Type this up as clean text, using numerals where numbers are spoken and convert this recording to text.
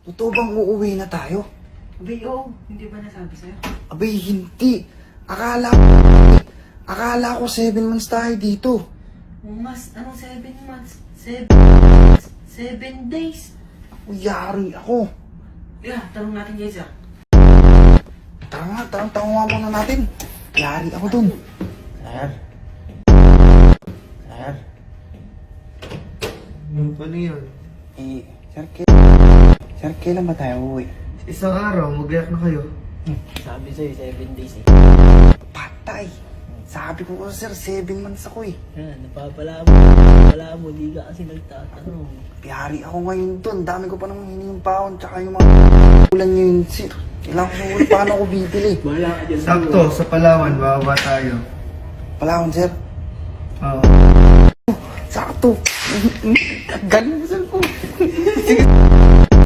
Totoo bang uuwi na tayo? Abay, oo. Hindi ba nasabi sa'yo? Abay, hindi. Akala ko 7 months tayo dito. Mas, anong 7 months? 7 days. Yari ako. Yeah, tanong natin guys ah. Tara nga muna natin. Yari ako dun. Sir? Sir? Ano yun? Sir, kailan ba tayo uuwi? Isang araw, mag-react na kayo. Sabi sa'yo, 7 days eh. Patay. Sabi ko sir, 7 months ako eh. Yan, napapala mo, di ka kasi nagtatanong. Yari ako ngayon dun. Dami ko pa nang hinihing paon. Tsaka yung mga ulan nyo yun, sir. Kailangan ko nung paano ko bibili. Wala ka dyan. Sakto, sa Palawan, bababa tayo. Palakon, sir. Oo. Sakto. Galing mo, sir.